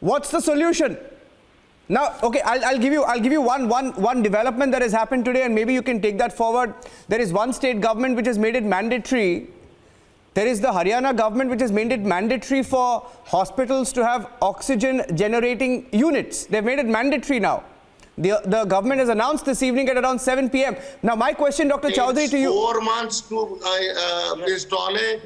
What's the solution? Now, okay, I'll give you one development that has happened today, and maybe you can take that forward. There is one state government which has made it mandatory. There is the Haryana government which has made it mandatory for hospitals to have oxygen generating units. They've made it mandatory now. The government has announced this evening at around 7 p.m. Now, my question, Dr. Chaudhary, to you. 4 months to install a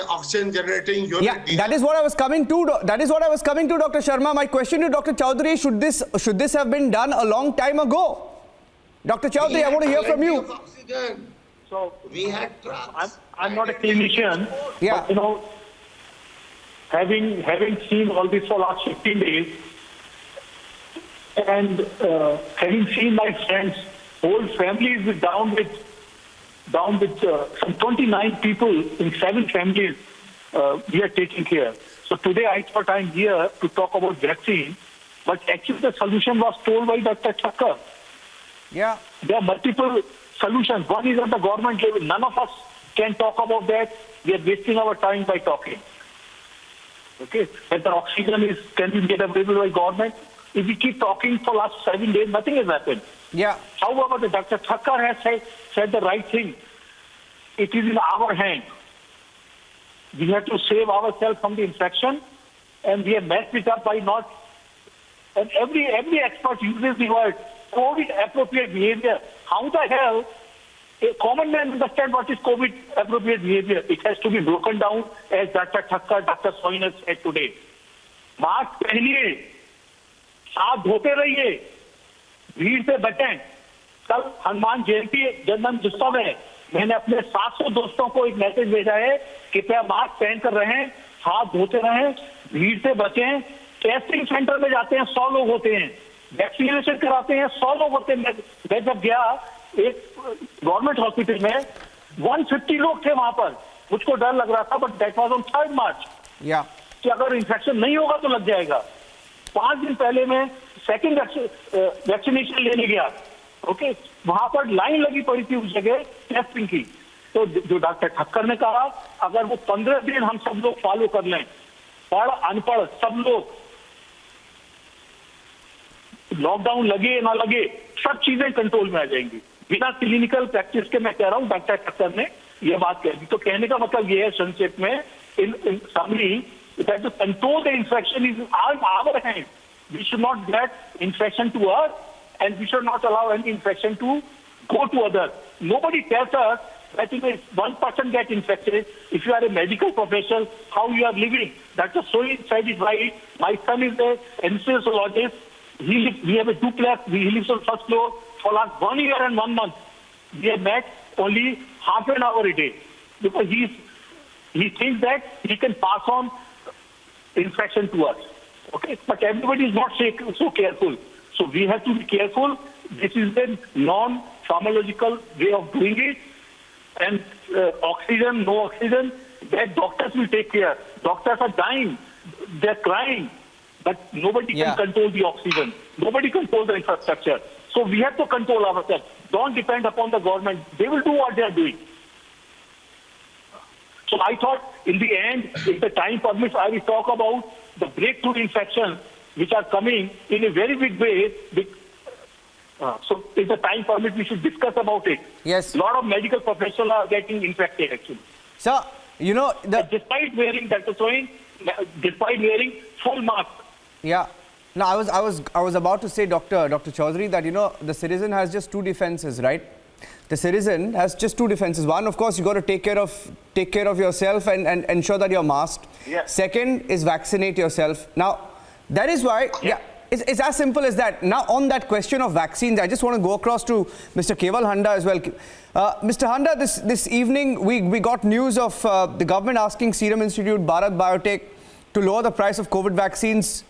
oxygen generating unit. Yeah, that is what I was coming to. That is what I was coming to, Dr. Sharma. My question to Dr. Chaudhary: should this have been done a long time ago? Dr. Chaudhary, I want to hear from you. Oxygen. So we had trucks. I'm not a clinician, Yeah. but having seen all this for last 15 days, and having seen my friends, whole families down with some 29 people in 7 families we are taking care. So today I thought I'm here to talk about vaccine, but actually the solution was told by Dr. Thakkar. Yeah. There are multiple solutions. One is at the government level. None of us can talk about that. We are wasting our time by talking. Okay? That the oxygen can be made available by government. If we keep talking for last 7 days, nothing has happened. Yeah. However, the Dr. Thakkar has said the right thing. It is in our hand. We have to save ourselves from the infection, and we have messed it up by not. And every expert uses the word COVID-appropriate behavior. How the hell a common man understand what is COVID-appropriate behavior? It has to be broken down, as Dr. Thakkar, Dr. Soin has said today. Mask पहनिए, हाथ धोते रहिए, भीड़ से बचें. कल हनुमान जयंती जन्मोत्सव है. मैंने अपने 700 दोस्तों को एक मैसेज भेजा है कि कृपया मास्क पहनकर रहें, हाथ धोते रहें, भीड़ से बचें. टेस्टिंग सेंटर में जाते हैं 100 लोग होते हैं, वैक्सीनेशन कराते हैं 100 लोग होते हैं. मैं जब गया एक गवर्नमेंट हॉस्पिटल में 150 लोग थे वहां पर. मुझको डर लग रहा था, but that was on 3rd मार्च. कि अगर इन्फेक्शन नहीं होगा तो लग जाएगा. 5 दिन पहले मैं सेकंड वैक्सीनेशन लेने गया. ओके, वहां पर लाइन लगी पड़ी थी उस जगह टेस्टिंग की. तो जो डॉक्टर ठक्कर ने कहा, अगर वो 15 दिन हम सब लोग फॉलो कर लें, पढ़ अनपढ़ सब लोग, लॉकडाउन लगे ना लगे, सब चीजें कंट्रोल में आ जाएंगी. बिना क्लिनिकल प्रैक्टिस के मैं कह रहा हूं, डॉक्टर ठक्कर ने यह बात कह दी. तो कहने का मतलब यह है संक्षेप में, इन summary, that to control the infection is our hand. We should not get infection to us, and we should not allow any infection to go to others. Nobody tells us that if one person gets infected, if you are a medical professional, how you are living. Dr. Soin said it right. My son is an anesthesiologist. We have a duplex. He lives on 1st floor. For last 1 year and 1 month, we have met only half an hour a day, because he thinks that he can pass on infection to us. Okay, but everybody is not so careful. So we have to be careful. This is the non-pharmacological way of doing it. And oxygen, no oxygen, that doctors will take care. Doctors are dying. They're crying. But nobody can control the oxygen. Nobody controls the infrastructure. So we have to control ourselves. Don't depend upon the government. They will do what they are doing. So I thought, in the end, if the time permits, I will talk about the breakthrough infections which are coming in a very big way. So if the time permits, we should discuss about it. Yes. A lot of medical professionals are getting infected, actually. Sir, despite wearing, Dr. Soin, despite wearing full mask. Yeah. Now, I was about to say, Dr. Chaudhary, that, the citizen has just 2 defenses, right? The citizen has just 2 defenses. One, of course, you got to take care of yourself and ensure that you're masked. Yeah. Second is vaccinate yourself. Now, that is why, it's as simple as that. Now, on that question of vaccines, I just want to go across to Mr. Keval Handa as well. Mr. Handa, this evening, we got news of the government asking Serum Institute, Bharat Biotech, to lower the price of COVID vaccines,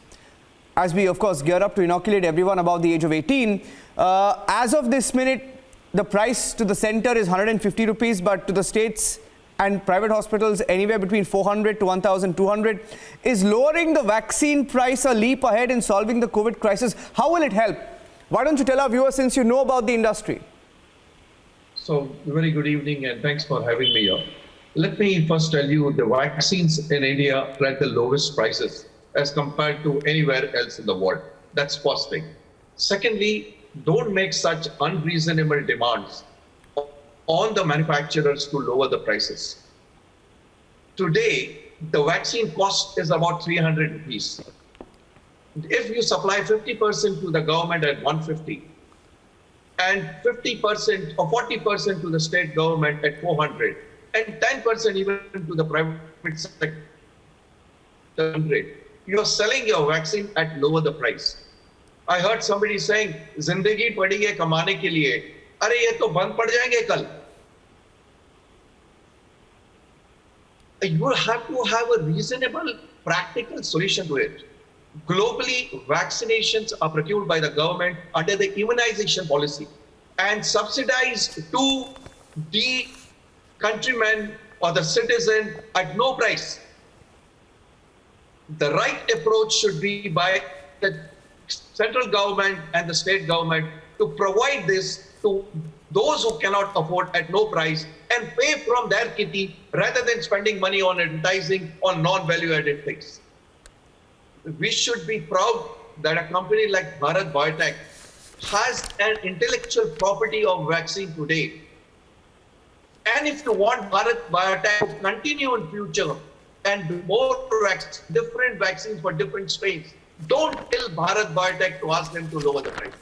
as we, of course, gear up to inoculate everyone above the age of 18. As of this minute, the price to the center is 150 rupees, but to the states and private hospitals, anywhere between 400 to 1,200. Is lowering the vaccine price a leap ahead in solving the COVID crisis? How will it help? Why don't you tell our viewers, since you know about the industry? So, very good evening and thanks for having me here. Let me first tell you, the vaccines in India are at the lowest prices as compared to anywhere else in the world. That's first thing. Secondly, don't make such unreasonable demands on the manufacturers to lower the prices. Today, the vaccine cost is about 300 rupees. If you supply 50% to the government at 150 and 50% or 40% to the state government at 400 and 10% even to the private sector, you are selling your vaccine at lower the price. I heard somebody saying, "Zindagi padi hai kamane ke liye." Are ye to band pad jayenge kal. You have to have a reasonable, practical solution to it. Globally, vaccinations are procured by the government under the immunization policy and subsidized to the countryman or the citizen at no price. The right approach should be by the central government and the state government to provide this to those who cannot afford at no price and pay from their kitty rather than spending money on advertising on non-value added things. We should be proud that a company like Bharat Biotech has an intellectual property of vaccine today. And if you want Bharat Biotech to continue in future and do more different vaccines for different strains, don't tell Bharat Biotech to ask them to lower the price.